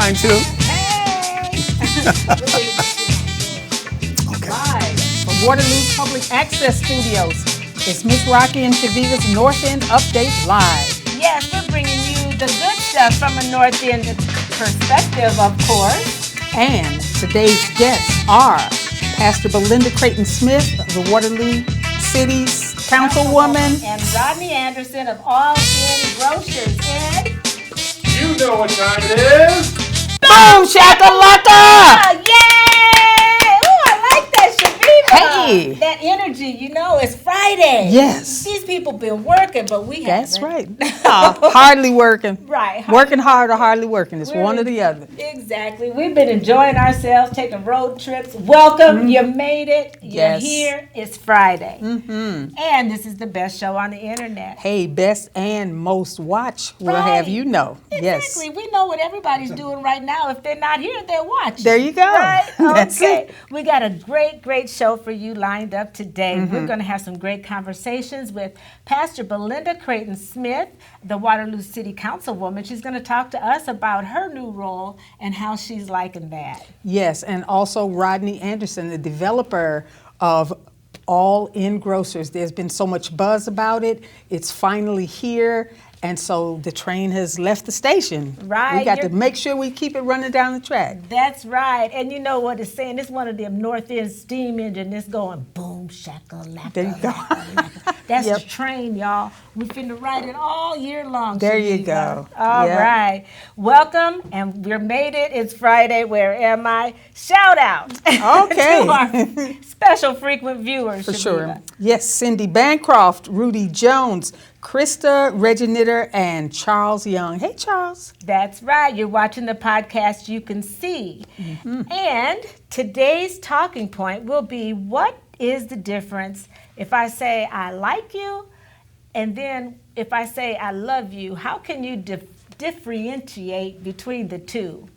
mine too. Hey! Okay. Live from Waterloo Public Access Studios, it's Miss Rocky and Shaviva's North End Update Live. Yes, we're bringing you the good stuff from a North End perspective, of course. And today's guests are Pastor Belinda Creighton Smith, the Waterloo City's Councilwoman, And Rodney Anderson of All In Grocers. And You know what time it is. Boom Shakalaka! yay! Ooh, I like that, Shaviva. Hey. That energy, it's Friday. Yes. These people been working, but we haven't. That's right. Hardly working. Right. Working hard or hardly working. It's one or the other. Exactly. We've been enjoying ourselves, taking road trips. Welcome. You made it. You're Yes. here. It's Friday. And this is the best show on the internet. Hey, best and most watch will Right. have you know. Yes. Exactly. We know what everybody's doing right now. If they're not here, they're watching. There you go. Right? That's Okay. it. We got a great show for you lined up today. Mm-hmm. We're going to have some great conversations with Pastor Belinda Creighton Smith, the Waterloo City Councilwoman. She's going to talk to us about her new role and how she's liking that. Yes, and also Rodney Anderson, the developer of All In Grocers. There's been so much buzz about it. It's finally here. And so the train has left the station. Right. We got to make sure we keep it running down the track. That's right. And you know what it's saying? It's one of them North End steam engine that's going boom, shakalaka. There you go. That's Yep. the train, y'all. We're finna ride it all year long. There you Shaviva. go. All Yep. right. Welcome, and we're made it. It's Friday. Where am I? Shout out Okay. to our special frequent viewers. For Shaviva. sure. Yes, Cindy Bancroft, Rudy Jones, Krista Reginitter, and Charles Young. Hey, Charles. That's right. You're watching the podcast you can see. And today's talking point will be, what is the difference if I say I like you, and then if I say I love you? How can you differentiate between the two?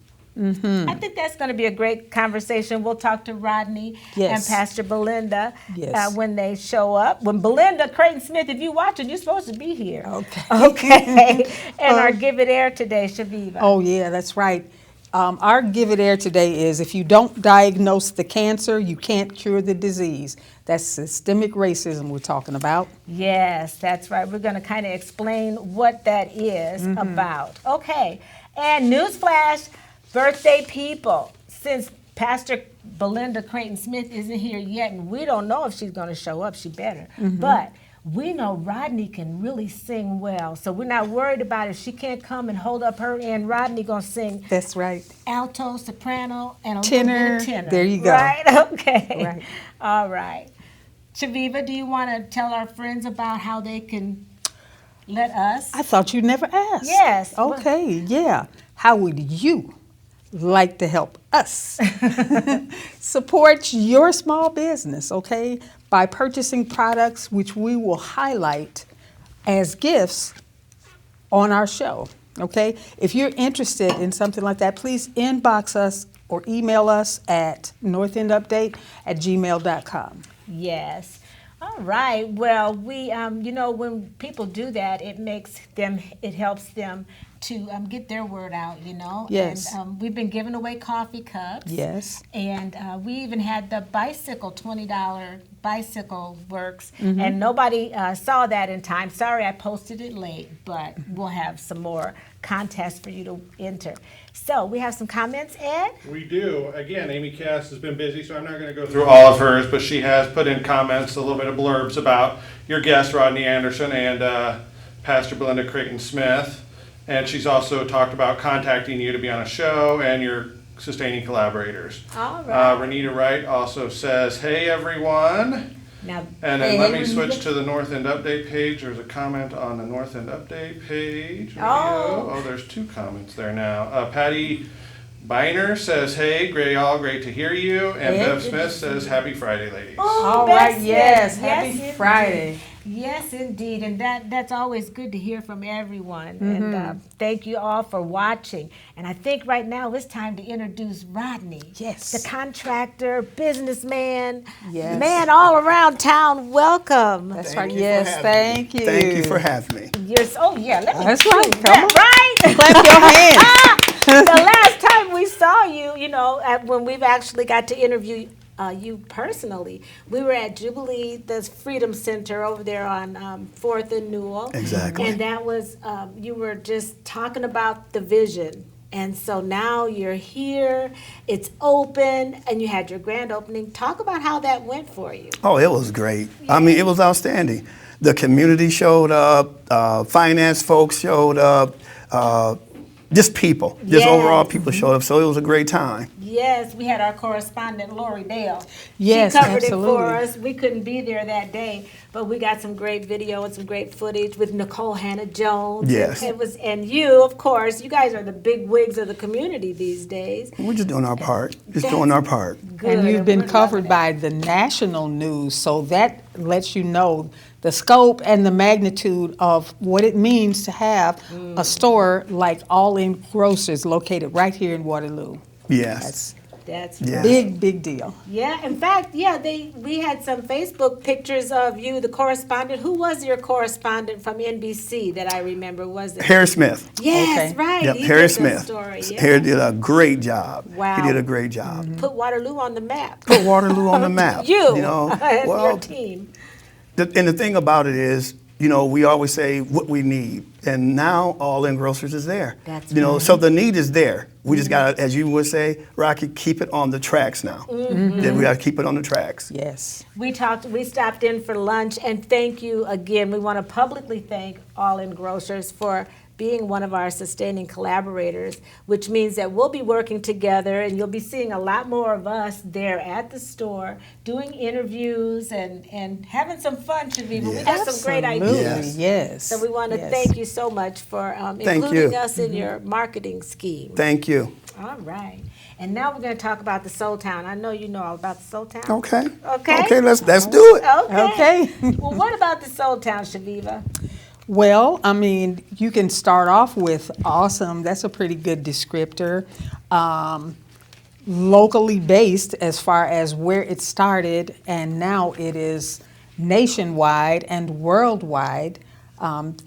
I think that's going to be a great conversation. We'll talk to Rodney Yes. and Pastor Belinda Yes. when they show up. When Belinda Creighton Smith, if you're watching, you're supposed to be here. Okay. Okay. And our Give It Air today, Shaviva. Oh, yeah, that's right. Our Give It Air today is, if you don't diagnose the cancer, you can't cure the disease. That's systemic racism we're talking about. Yes, that's right. We're going to kind of explain what that is about. Okay. And newsflash, birthday people. Since Pastor Belinda Creighton Smith isn't here yet, and we don't know if she's going to show up, she better. But we know Rodney can really sing well, so we're not worried about if she can't come and hold up her end. Rodney going to sing That's right. alto, soprano, and a Tenor. little bit of tenor. There you go. Right? Okay. Right. All right. Shaviva, do you want to tell our friends about how they can let us? I thought you'd never asked. Yes. Okay, yeah. How would you like to help us support your small business, okay, by purchasing products which we will highlight as gifts on our show, okay? If you're interested in something like that, please inbox us or email us at northendupdate@gmail.com. Yes. All right. Well, we, when people do that, it helps them to get their word out, Yes. And we've been giving away coffee cups. Yes. And we even had the bicycle, $20 bicycle works, and nobody saw that in time. Sorry, I posted it late, but we'll have some more contests for you to enter. So we have some comments, Ed? We do. Again, Amy Cass has been busy, so I'm not going to go through all of hers, but she has put in comments, a little bit of blurbs about your guest, Rodney Anderson, and Pastor Belinda Creighton Smith. And she's also talked about contacting you to be on a show and your sustaining collaborators. All right. Renita Wright also says, hey, everyone. Now, And then hey, let me Renita. switch to the North End Update page. There's a comment on the North End Update page. Oh. Oh, there's two comments there now. Patty Biner says, hey, great to hear you. And Hey. Bev Smith says, happy Friday, ladies. Oh, All right, Beth yes, Smith. happy indeed. Friday. Yes, indeed, and that's always good to hear from everyone. And thank you all for watching. And I think right now it's time to introduce Rodney. Yes. The contractor, businessman, Yes. man all around town. Welcome. That's Thank right. you for Yes, having thank me. you. Thank you for having me. Oh yeah, let me That's cue right. that, Come on. right? Clap your hands. The last time we saw you, when we've actually got to interview you personally. We were at Jubilee, the Freedom Center over there on 4th and Newell. Exactly. And that was, you were just talking about the vision. And so now you're here, it's open, and you had your grand opening. Talk about how that went for you. Oh, it was great. I mean, it was outstanding. The community showed up, finance folks showed up, just people, just overall people showed up. So it was a great time. Yes, we had our correspondent, Lori Dale. Yes, she covered absolutely. it for us. We couldn't be there that day, but we got some great video and some great footage with Nicole Hannah-Jones. Yes. And you, of course, you guys are the big wigs of the community these days. We're just doing our part. Doing our part. Good. And you've been We're covered loving by the national news, so that lets you know the scope and the magnitude of what it means to have a store like All In Grocers located right here in Waterloo. Yes. That's Yeah. right. Big deal. Yeah, in fact, we had some Facebook pictures of you, the correspondent. Who was your correspondent from NBC that I remember? Was it? Harry Smith. Yes, Okay. right. Yep, He Harry did the Smith. story, yeah. Harry did a great job. Wow. He did a great job. Put Waterloo on the map. Put Waterloo on the map. You, know, and your well, team. and the thing about it is, we always say what we need, and now All In Grocers is there. That's So the need is there. We just got to, as you would say, Rocky, keep it on the tracks now. Yeah, we got to keep it on the tracks. Yes. We stopped in for lunch, and thank you again. We want to publicly thank All In Grocers for being one of our sustaining collaborators, which means that we'll be working together, and you'll be seeing a lot more of us there at the store, doing interviews and having some fun, Shaviva. We got some great Absolutely, ideas. yes. So we want to yes. thank you so much for Thank including you. us in your marketing scheme. Thank you. All right. And now we're going to talk about the Soul Town. I know you know all about the Soul Town. Okay. Okay. Okay, let's do it. Okay. Okay. Well, what about the Soul Town, Shaviva? Well, I mean, you can start off with awesome. That's a pretty good descriptor. Locally based as far as where it started, and now it is nationwide and worldwide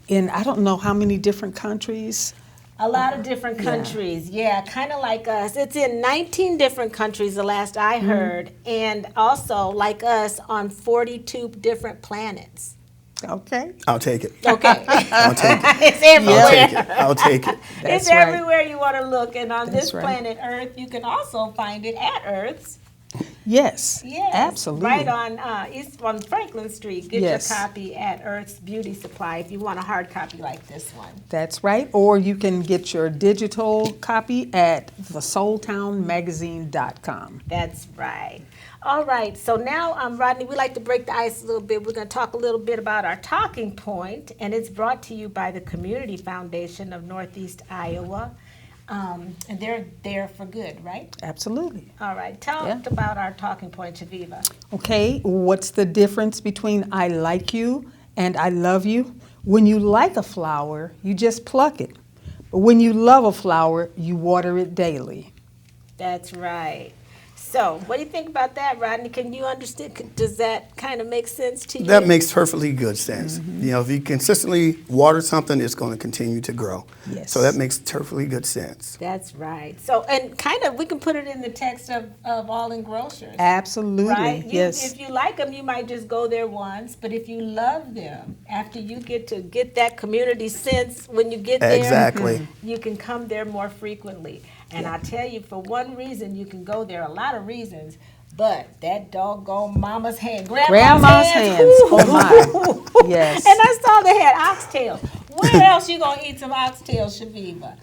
in I don't know how many different countries. A lot of different countries, yeah, kind of like us. It's in 19 different countries, the last I heard, and also, like us, on 42 different planets. Okay. I'll take it. Okay. I'll take it. It's everywhere. I'll take it. I'll take it. That's It's right. everywhere you want to look. And on That's this right. planet Earth, you can also find it at Earth's. Yes. Yes. Absolutely. Right on Franklin Street. Get Yes. your copy at Earth's Beauty Supply if you want a hard copy like this one. That's right. Or you can get your digital copy at thesoultownmagazine.com. That's right. All right. So now, Rodney, we like to break the ice a little bit. We're going to talk a little bit about our talking point, and it's brought to you by the Community Foundation of Northeast Iowa. And they're there for good, right? Absolutely. All right. Tell us about our talking point, Shaviva. Okay, what's the difference between I like you and I love you? When you like a flower, you just pluck it. But when you love a flower, you water it daily. That's right. So, what do you think about that, Rodney? Can you understand? Does that kind of make sense to you? That makes perfectly good sense. If you consistently water something, it's going to continue to grow. Yes. So that makes perfectly good sense. That's right. So, and kind of, we can put it in the text of All In Grocers. Absolutely. Right? Yes. If you like them, you might just go there once. But if you love them, after you get to get that community sense when you get there, Exactly. you can come there more frequently. And I'll tell you, for one reason, you can go there, a lot of reasons, but that doggone mama's hand, grandma's hands. Oh my. Yes. And I saw they had oxtails. Where else you gonna eat some oxtails, Shaviva?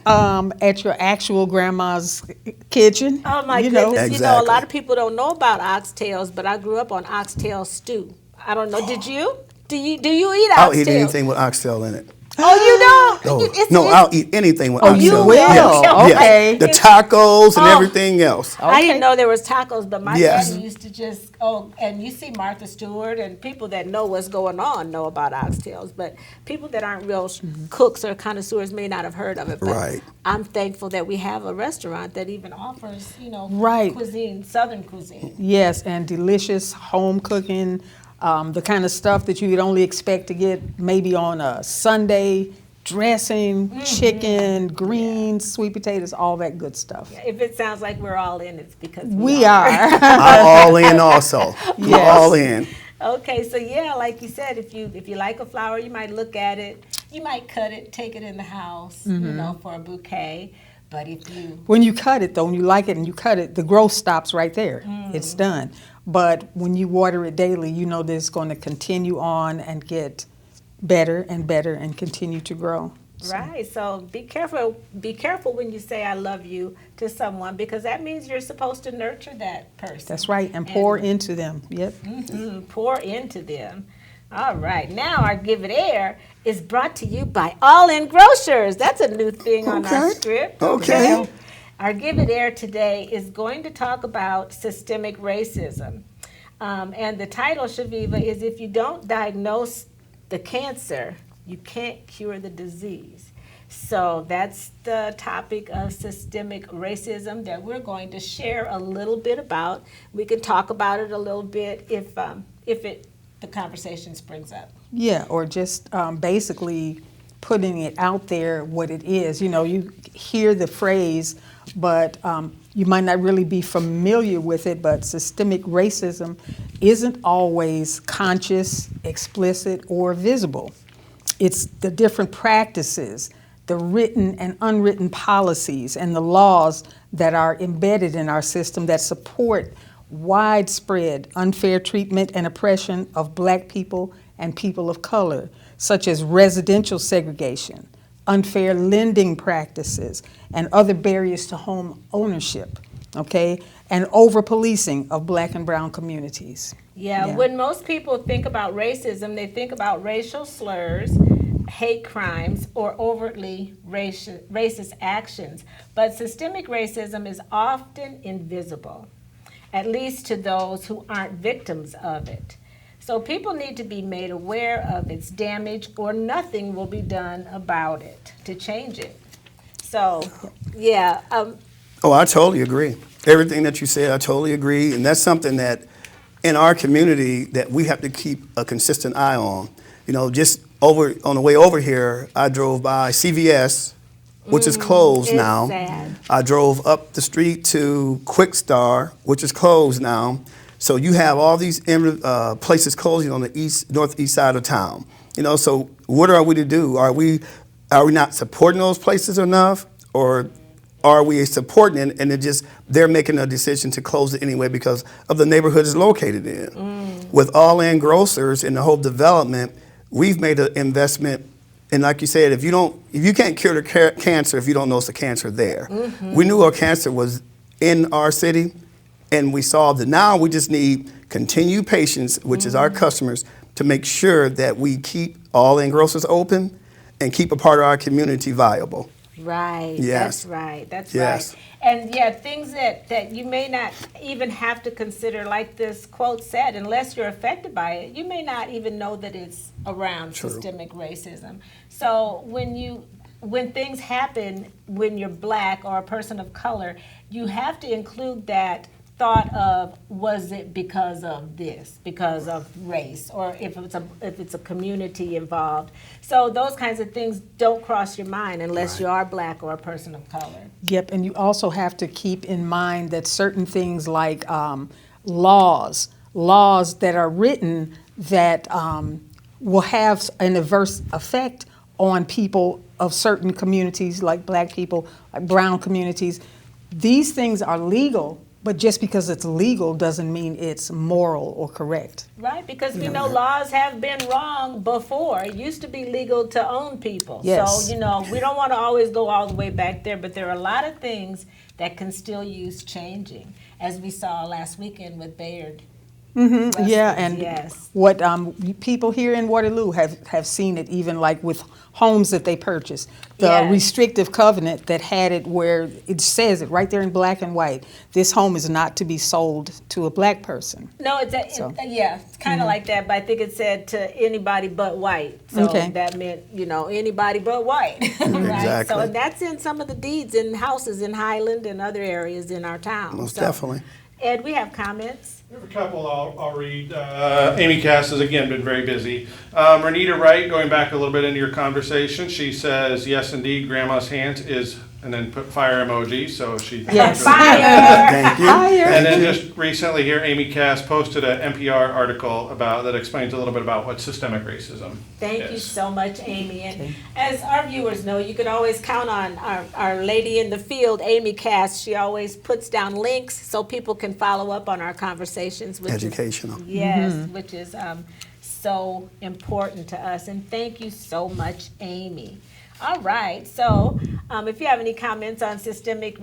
At your actual grandma's kitchen. Oh my you know. goodness! You know, a lot Exactly. of people don't know about oxtails, but I grew up on oxtail stew. I don't know. Did you? Do you eat oxtails? I'll eat anything with oxtail in it. Oh, you don't? Oh, It's- no, it's- I'll eat anything with Oh, oxtail. you will? Yes. Okay. Yes. The tacos and Oh. everything else. I didn't know there was tacos, but my Yes. daddy used to just, and you see Martha Stewart and people that know what's going on know about oxtails, but people that aren't real cooks or connoisseurs may not have heard of it. But Right. I'm thankful that we have a restaurant that even offers, Right. cuisine, Southern cuisine. Yes, and delicious home cooking, the kind of stuff that you would only expect to get maybe on a Sunday dressing, chicken, greens, sweet potatoes, all that good stuff. If it sounds like we're all in, it's because We are. I'm all in also. I'm Yes. all in. Okay, so yeah, like you said, if you like a flower, you might look at it, you might cut it, take it in the house, you know, for a bouquet. But if you When you cut it, though, when you like it and you cut it, the growth stops right there. It's done. But when you water it daily, you know that it's going to continue on and get better and better and continue to grow. right, so be careful. Be careful when you say "I love you" to someone, because that means you're supposed to nurture that person. That's right, and pour into them. Yep. Pour into them. All right, now our Give It Air is brought to you by All In Grocers. That's a new thing on our Okay. script. Okay. Our Give It Air today is going to talk about systemic racism. And the title, Shaviva, is If You Don't Diagnose the Cancer, You Can't Cure the Disease. So that's the topic of systemic racism that we're going to share a little bit about. We can talk about it a little bit if the conversation springs up. Yeah, or just basically putting it out there what it is. You know, you hear the phrase, but you might not really be familiar with it, but systemic racism isn't always conscious, explicit, or visible. It's the different practices, the written and unwritten policies, and the laws that are embedded in our system that support widespread unfair treatment and oppression of black people and people of color, such as residential segregation, unfair lending practices, and other barriers to home ownership, okay, and over-policing of black and brown communities. Yeah, when most people think about racism, they think about racial slurs, hate crimes, or overtly racist actions. But systemic racism is often invisible, at least to those who aren't victims of it. So people need to be made aware of its damage, or nothing will be done about it to change it. So, yeah. Oh, I totally agree. Everything that you said, I totally agree. And that's something that in our community that we have to keep a consistent eye on. You know, just on the way over here, I drove by CVS, which is closed it's now. sad. I drove up the street to Quick Star, which is closed now. So you have all these places closing on the northeast side of town. You know, so what are we to do? Are we not supporting those places enough, or are we supporting it and they're making a decision to close it anyway because of the neighborhood it's located in? With All In Grocers and the whole development, we've made an investment. And like you said, if you can't cure the cancer if you don't know it's a cancer there. We knew a cancer was in our city, and we solved it. Now we just need continued patience, which is our customers, to make sure that we keep All In Grocers open and keep a part of our community viable. Right. Yes. That's right. That's Yes. right. And yeah, things that you may not even have to consider, like this quote said, unless you're affected by it, you may not even know that it's around systemic racism. So when things happen when you're black or a person of color, you have to include that thought of, was it because of this, because of race, or if it's a community involved. So those kinds of things don't cross your mind unless you are black or a person of color. Yep, and you also have to keep in mind that certain things like laws that are written that will have an adverse effect on people of certain communities, like black people, like brown communities. These things are legal, but just because it's legal doesn't mean it's moral or correct. Right, because we know laws have been wrong before. It used to be legal to own people. Yes. So, we don't want to always go all the way back there, but there are a lot of things that can still use changing, as we saw last weekend with Bayard. Yeah, and yes. what people here in Waterloo have seen it, even like with homes that they purchased. The Yes. restrictive covenant that had it where it says it right there in black and white. This home is not to be sold to a black person. No, it's kind of like that, but I think it said to anybody but white. So Okay. that meant, anybody but white. Right? Exactly. So that's in some of the deeds in houses in Highland and other areas in our town. Most So, definitely. Ed, we have comments. We have a couple I'll read. Amy Cass has again been very busy. Renita Wright, going back a little bit into your conversation, she says, yes, indeed, Grandma's hand is, and then put fire emoji, so she Yes. Fire! Thank you. Fire. And then just recently here, Amy Cass posted an NPR article about that explains a little bit about what systemic racism Thank is. you so much, Amy. And as our viewers know, you can always count on our lady in the field, Amy Cass. She always puts down links so people can follow up on our conversations. Which Educational. Yes, which is so important to us. And thank you so much, Amy. All right, so if you have any comments on systemic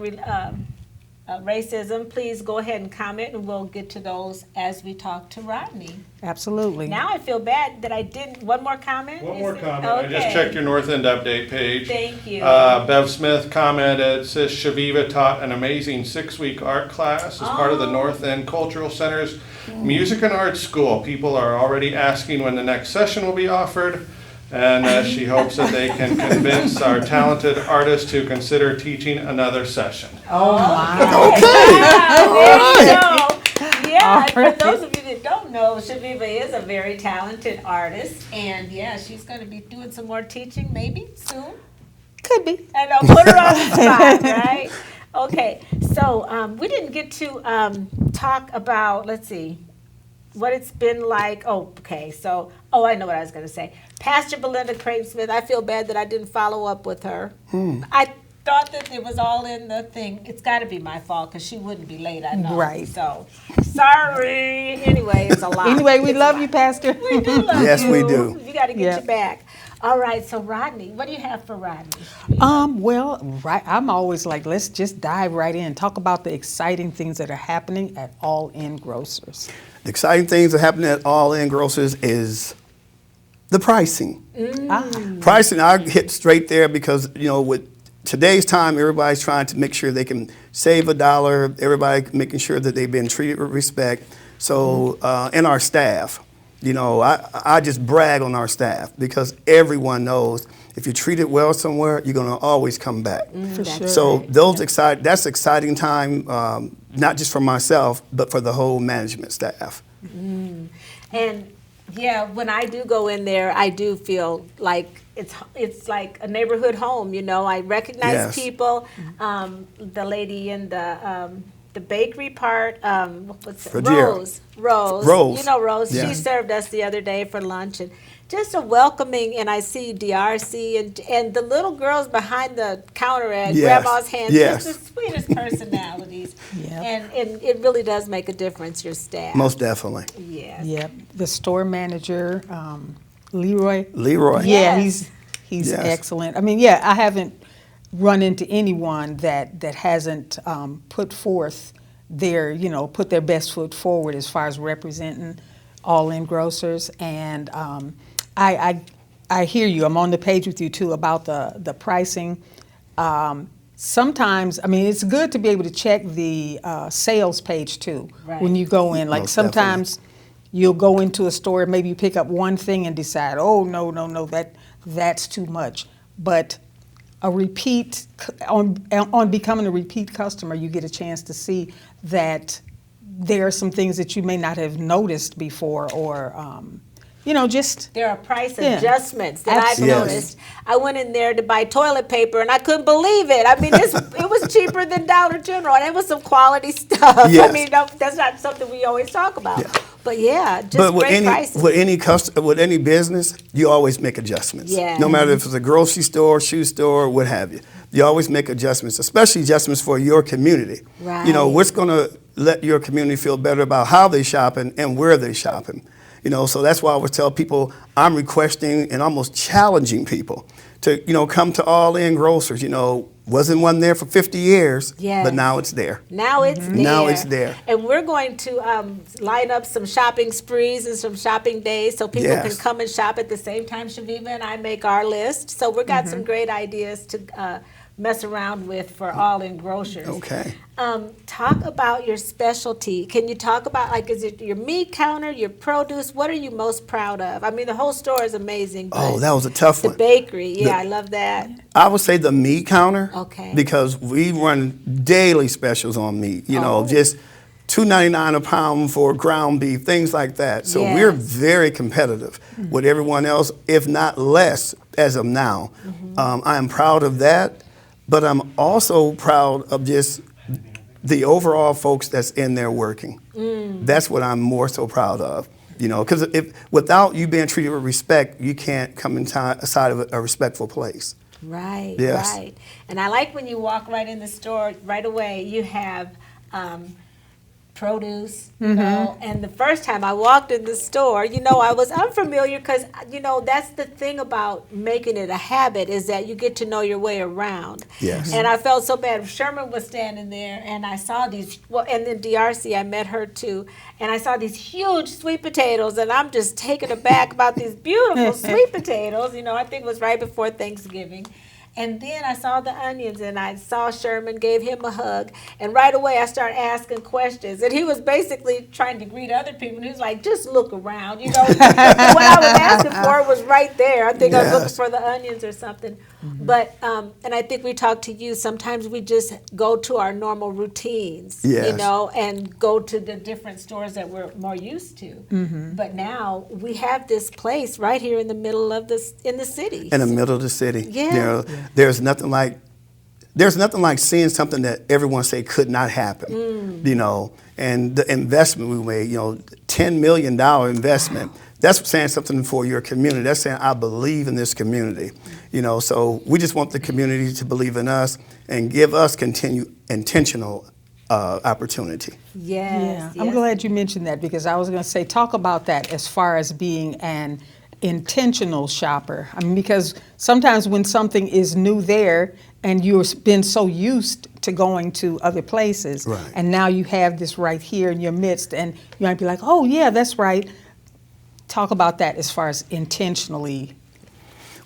racism, please go ahead and comment, and we'll get to those as we talk to Rodney. Absolutely. Now I feel bad that I didn't. One more comment? One Is more it- comment. I just okay. checked your North End update page. Thank you. Bev Smith commented, says Shaviva taught an amazing 6-week art class as part of the North End Cultural Center's Music and Arts School. People are already asking when the next session will be offered, and she hopes that they can convince our talented artists to consider teaching another session. Oh, my. There you go. Yeah, All for right. those of you that don't know, Shaviva is a very talented artist, and yeah, she's going to be doing some more teaching maybe soon. Could be. And I'll put her on the spot, right? Okay, so we didn't get to talk about, let's see, what it's been like. Oh, okay, so, I know what I was going to say. Pastor Belinda Creighton Smith, I feel bad that I didn't follow up with her. I thought that it was all in the thing. It's got to be my fault because she wouldn't be late, I know. Right. So, sorry. Anyway, it's a lot. Anyway, we It's a love lot. you, Pastor. We do love Yes, you. we do. You got to get Yeah. you back. All right, so Rodney, what do you have for Rodney? Well, right. I'm always like, let's just dive right in. Talk about the exciting things that are happening at All In Grocers. The exciting things that happen at All In Grocers is the pricing. Pricing, I hit straight there because, with today's time, everybody's trying to make sure they can save $1. Everybody making sure that they've been treated with respect. So, and our staff, I just brag on our staff because everyone knows if you're treated well somewhere, you're going to always come back. For sure. So that's exciting time, not just for myself, but for the whole management staff. And yeah, when I do go in there, I do feel like it's like a neighborhood home. I recognize Yes. people. The lady in the bakery part, what's it? Fragile. Rose. Rose. You know Rose. Yeah. She served us the other day for lunch, and just a welcoming. And I see DRC and the little girls behind the counter at Yes. Grandma's hand. Yes. Just the sweetest personalities. Yep. And it really does make a difference. Your staff. Most definitely. Yes. Yep. The store manager, Leroy. Leroy. Yeah, Yes. he's Yes. excellent. I mean, yeah, I haven't run into anyone that hasn't put forth put their best foot forward as far as representing All In Grocers. And I hear you. I'm on the page with you too about the pricing. Sometimes, I mean, it's good to be able to check the sales page too Right. when you go in. Like Most sometimes you'll go into a store, maybe you pick up one thing and decide, oh no, that's too much. But a repeat on becoming a repeat customer, you get a chance to see that there are some things that you may not have noticed before, or just There are price Yeah. adjustments that I've Absolutely. noticed. I went in there to buy toilet paper and I couldn't believe it. I mean, it was cheaper than Dollar General, and it was some quality stuff. I Yes. mean, that's not something we always talk about. Yeah. But yeah, just But with great prices. with any business, you always make adjustments. Yeah. No matter if it's a grocery store, shoe store, what have you. You always make adjustments, especially adjustments for your community. Right. What's going to let your community feel better about how they shopping and where they shopping. So that's why I always tell people I'm requesting and almost challenging people to, come to All In Grocers. Wasn't one there for 50 years, Yes. but now it's there. Now it's there. Now it's there. And we're going to line up some shopping sprees and some shopping days so people Yes. can come and shop at the same time Shaviva and I make our list. So we've got some great ideas to mess around with for All In Grocers. Okay. Talk about your specialty. Can you talk about, is it your meat counter, your produce? What are you most proud of? I mean, the whole store is amazing. Oh, but that was a tough the one. bakery, yeah, I love that. I would say the meat counter. Okay. Because we run daily specials on meat. Oh. Just $2.99 a pound for ground beef, things like that. So we're Yes. very competitive with everyone else, if not less, as of now. I am proud of that, but I'm also proud of just the overall folks that's in there working. That's what I'm more so proud of. You know, because if without you being treated with respect, you can't come inside of a respectful place. Right, Yes. right. And I like when you walk right in the store, right away, you have produce, you know. And the first time I walked in the store, you know, I was unfamiliar because, you know, that's the thing about making it a habit is that you get to know your way around. Yes. And I felt so bad. Sherman was standing there, and I saw these, well, and then DRC, I met her too, and I saw these huge sweet potatoes, and I'm just taken aback about these beautiful sweet potatoes. You know, I think it was right before Thanksgiving. And then I saw the onions, and I saw Sherman, gave him a hug, and right away I started asking questions. And he was basically trying to greet other people, and he was like, just look around, you know. What I was asking for was right there. I think I was looking Yes. for the onions or something. But, and I think we talked to you, sometimes we just go to our normal routines, you Yes. know, and go to the different stores that we're more used to. But now we have this place right here in the middle of in the city. In the middle of the city. Yeah. You know, there's nothing like seeing something that everyone say could not happen. You know, and the investment we made, you know, $10 million investment. That's saying something for your community. That's saying I believe in this community. You know, so we just want the community to believe in us and give us intentional opportunity. Yes, I'm yes. glad you mentioned that because I was going to say, talk about that as far as being an intentional shopper. I mean, because sometimes when something is new there and you've been so used to going to other places, Right. and now you have this right here in your midst, and you might be like, oh, yeah, that's right. Talk about that as far as intentionally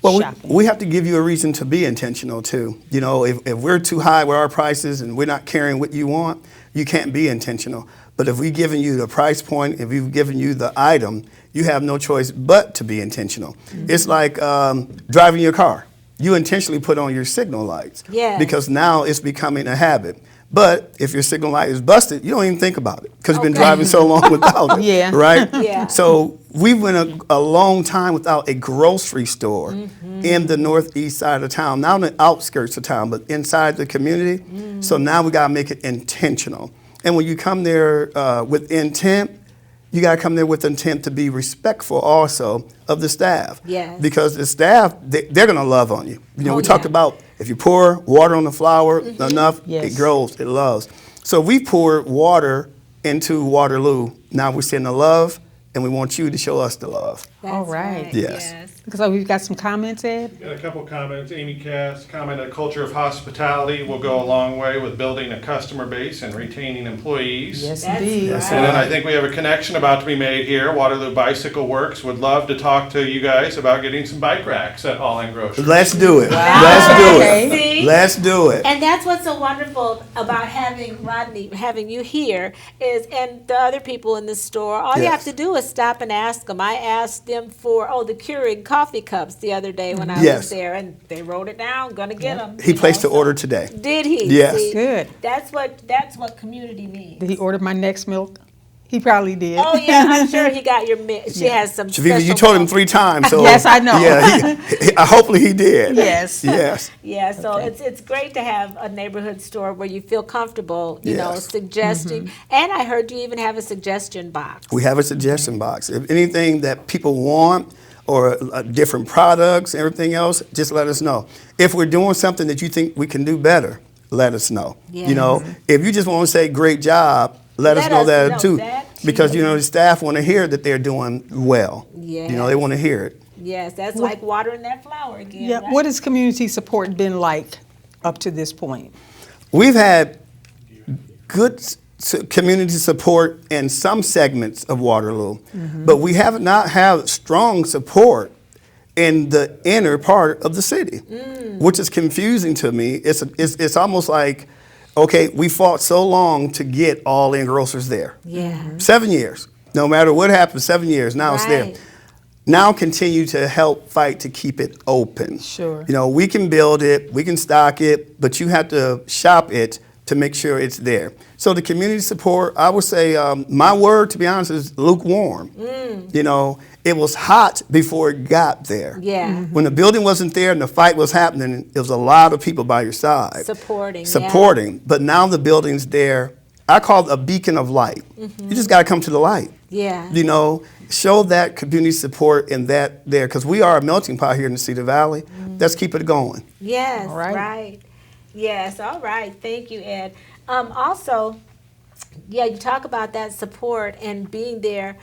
Well, shopping. we have to give you a reason to be intentional too. You know, if we're too high with our prices and we're not carrying what you want, you can't be intentional. But if we've given you the price point, if we've given you the item, you have no choice but to be intentional. It's like driving your car. You intentionally put on your signal lights Yes. because now it's becoming a habit. But if your signal light is busted, you don't even think about it because you've been Okay. driving so long without it. Yeah. Right? Yeah. So we went a long time without a grocery store in the northeast side of town, not on the outskirts of town, but inside the community. So now we got to make it intentional. And when you come there with intent, you got to come there with intent to be respectful also of the staff. Yes. Because the staff, they're going to love on you. You know, Oh, we talked yeah. about if you pour water on the flower enough, Yes. it grows, it loves. So we poured water into Waterloo. Now we're sending the love, and we want you to show us the love. That's All right. Yes. So we've got some comments, Ed? Got a couple comments. Amy Cass commented, a culture of hospitality will go a long way with building a customer base and retaining employees. Yes, That's indeed. right. And then I think we have a connection about to be made here. Waterloo Bicycle Works would love to talk to you guys about getting some bike racks at All In Grocers. Let's do it. Wow. Let's do Okay. it. See? Let's do it. And that's what's so wonderful about having Rodney, having you here, is, and the other people in the store, all you Yes. have to do is stop and ask them. I asked them for, the Keurig coffee cups the other day when I Yes. was there, and they wrote it down, gonna get them. He placed the order today. Did he? Yes. See, Good. That's what community means. Did he order my next milk? He probably did. Oh yeah, I'm sure he got your mix. She has some. Shavita, you special told him milk. 3 times. So Yes, I know. Yeah, hopefully he did. Yes. Yes. Yeah, so Okay. it's great to have a neighborhood store where you feel comfortable, you know, Yes. suggesting. And I heard you even have a suggestion box. We have a suggestion box. If anything that people want or different products, everything else, just let us know. If we're doing something that you think we can do better, let us know. You know, if you just want to say great job, let us know that too. Because, you know, the staff want to hear that they're doing well. You know, they want to hear it. Yes, that's like watering that flower again. Yeah. right? What has community support been like up to this point? We've had good community support in some segments of Waterloo, but we have not had strong support in the inner part of the city, which is confusing to me. It's almost like, okay, we fought so long to get All In Grocers there. Yeah. 7 years. No matter what happened, 7 years, now it's there. Right. Now continue to help fight to keep it open. Sure. You know, we can build it, we can stock it, but you have to shop it to make sure it's there. So the community support, I would say, my word, to be honest, is lukewarm. You know, it was hot before it got there. Yeah. When the building wasn't there and the fight was happening, it was a lot of people by your side. Supporting. But now the building's there. I call it a beacon of light. You just got to come to the light. Yeah. You know, show that community support and that there, because we are a melting pot here in the Cedar Valley. Let's keep it going. Yes, All right. right. Yes, all right. Thank you, Ed. Also, yeah, you talk about that support and being there.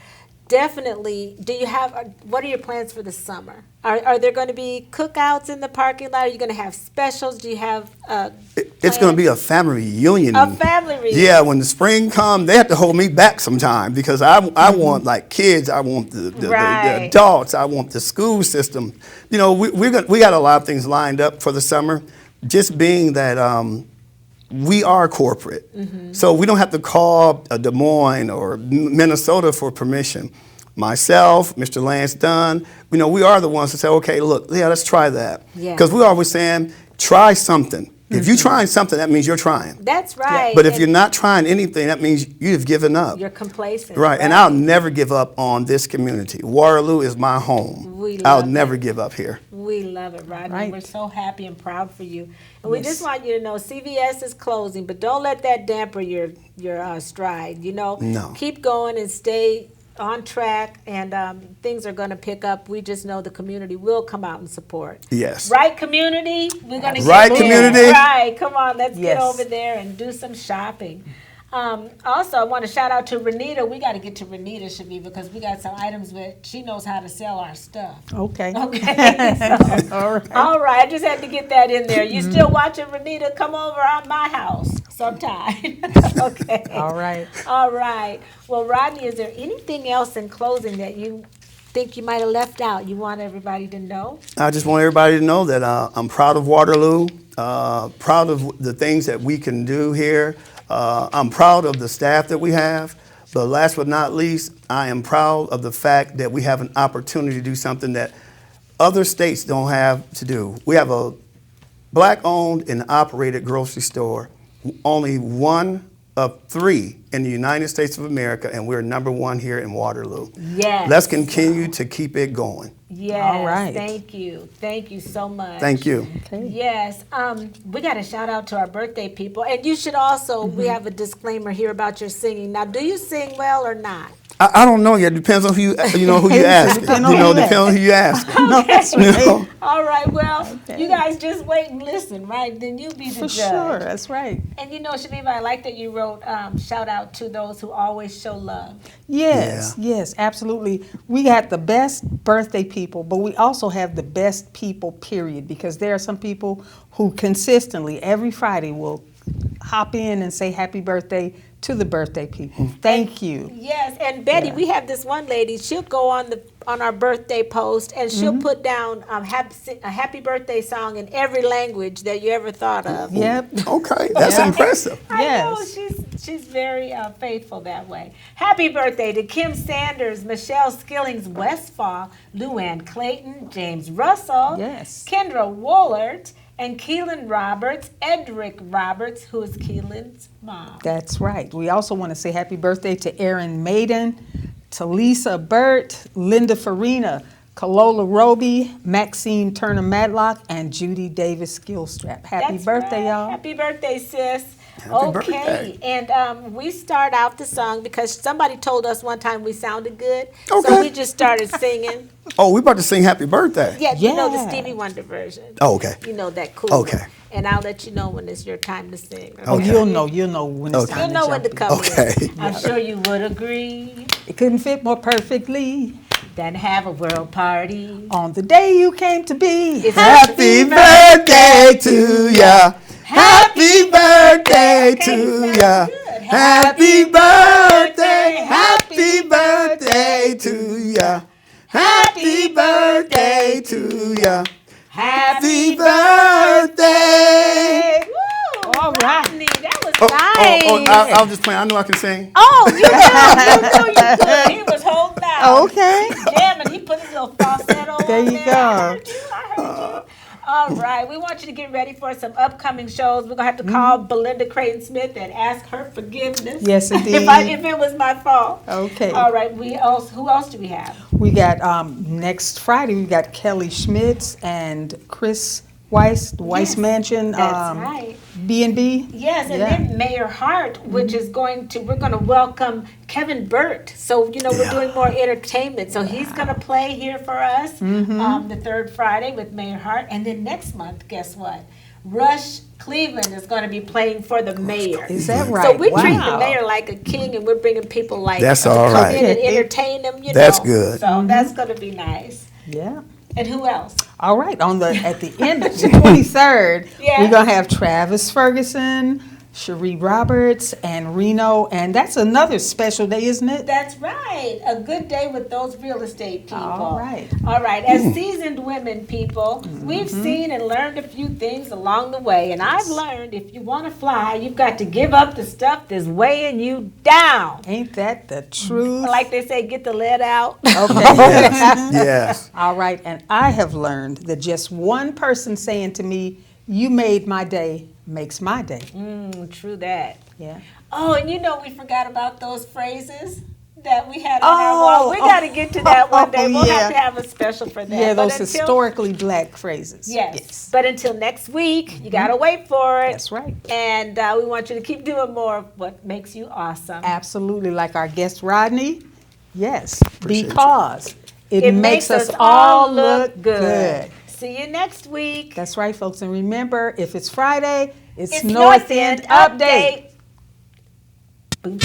Definitely. Do you have, what are your plans for the summer? Are there going to be cookouts in the parking lot? Are you going to have specials? Do you have It's going to be a family reunion. A family reunion. Yeah, when the spring comes, they have to hold me back sometime because I want like kids, I want the adults, I want the school system. You know, we got a lot of things lined up for the summer. Just being that we are corporate, so we don't have to call Des Moines or Minnesota for permission. Myself, Mr. Lance Dunn, you know, we are the ones to say, okay, look, yeah, let's try that. Yeah. Because we're always saying, try something. If you're trying something, that means you're trying. That's right. But if you're not trying anything, that means you've given up. You're complacent. Right, and I'll never give up on this community. Waterloo is my home. I'll never give up here. We love it, Rodney. Right. We're so happy and proud for you. And we just want you to know CVS is closing, but don't let that damper your stride. You know, No. Keep going and stay on track, and things are going to pick up. We just know the community will come out and support. Yes. Right, community? We're going to Right, get there. community? Right, come on, let's get Yes. over there and do some shopping. Also, I want to shout out to Renita. We got to get to Renita, Shaviva, because we got some items where she knows how to sell our stuff. Okay. Okay. So, All right. all right, I just had to get that in there. You still watching Renita? Come over at my house sometime. Okay. All right. All right. Well, Rodney, is there anything else in closing that you think you might have left out you want everybody to know? I just want everybody to know that I'm proud of Waterloo, proud of the things that we can do here. I'm proud of the staff that we have. But last but not least, I am proud of the fact that we have an opportunity to do something that other states don't have to do. We have a black-owned and operated grocery store, only one of 3 in the United States of America, and we're number 1 here in Waterloo. Yes. Let's continue to keep it going. Yes. All right. Thank you. Thank you so much. Thank you. Okay. Yes, we got to shout out to our birthday people, and you should also. We have a disclaimer here about your singing. Now, do you sing well or not? I don't know yet. Depends on who you ask. Depends on who you Depends on who you ask. No, that's You right. know? All right. Well, you guys just wait and listen, right? Then you be the For judge. sure. That's right. And you know, Shaviva, I like that you wrote shout out to those who always show love. Yes, yes, absolutely. We got the best birthday people, but we also have the best people, period, because there are some people who consistently, every Friday, will hop in and say happy birthday to the birthday people. Thank you. Yes, and Betty, Yeah. we have this one lady. She'll go on our birthday post and she'll put down a happy birthday song in every language that you ever thought of. Yep. Okay, that's Yeah. impressive. I know Yes. she's very faithful that way. Happy birthday to Kim Sanders, Michelle Skillings Westfall, Luann Clayton, James Russell, Yes. Kendra Woolard, and Keelan Roberts, Edric Roberts, who is Keelan's mom. That's right. We also want to say happy birthday to Erin Maiden, to Lisa Burt, Linda Farina, Kalola Roby, Maxine Turner Madlock, and Judy Davis Skillstrap. Happy That's birthday, right. y'all. Happy birthday, sis. Happy birthday. And we start out the song because somebody told us one time we sounded good. Okay. So we just started singing. Oh, we about to sing happy birthday. Yeah, you know the Yeah. Stevie Wonder version. Oh, okay. You know that cool Okay. one. And I'll let you know when it's your time to sing. Oh, Okay. you'll know when it's Okay. time You'll know when to jump come Okay. in. I'm sure you would agree. in. It couldn't fit more perfectly Than have a world party. on the day you came to be. It's Happy birthday to ya. Happy birthday to ya. Happy birthday. Happy birthday to ya. Happy birthday to ya. Happy birthday. Woo! All right. Rodney, that was Oh, nice. I was just playing. I know I can sing. Oh, you could. He was holding out. Okay. Jamming. He put his little falsetto There on you there. go. I heard you. All right, we want you to get ready for some upcoming shows. We're gonna have to call Belinda Creighton Smith and ask her forgiveness. Yes, indeed. if it was my fault. Okay. All right. Who else do we have? We got next Friday. We got Kelly Schmitz and Chris Weiss, the Weiss Yes, Mansion. that's right. B&B. Yes, and Yeah. then Mayor Hart, which is we're going to welcome Kevin Burt. So, we're doing more entertainment. So he's going to play here for us the third Friday with Mayor Hart. And then next month, guess what? Rush Cleveland is going to be playing for the mayor. Is that So right? we treat the Wow. mayor like a king, and we're bringing people like That's to all come right. in and entertain them. That's good. So that's going to be nice. Yeah. And who else? All right. At the end of the 23rd, Yeah. we're gonna have Travis Ferguson, Cherie Roberts, and Reno, and that's another special day, isn't it? That's right. A good day with those real estate people. All right. All right. As seasoned women, people, we've seen and learned a few things along the way. And I've learned if you want to fly, you've got to give up the stuff that's weighing you down. Ain't that the truth? Like they say, get the lead out. Okay. Yes. All right. And I have learned that just one person saying to me, "You made my day," makes my day. True that. Yeah. Oh, and we forgot about those phrases that we had on our wall. We got to get to that one day. We'll have to have a special for that. Yeah, But those historically black phrases. Yes. But until next week, you got to wait for it. That's right. And we want you to keep doing more of what makes you awesome. Absolutely. Like our guest Rodney. Yes. Appreciate you. Because it makes us all look good. See you next week. That's right, folks. And remember, if it's Friday, it's It's North End Update. Boom,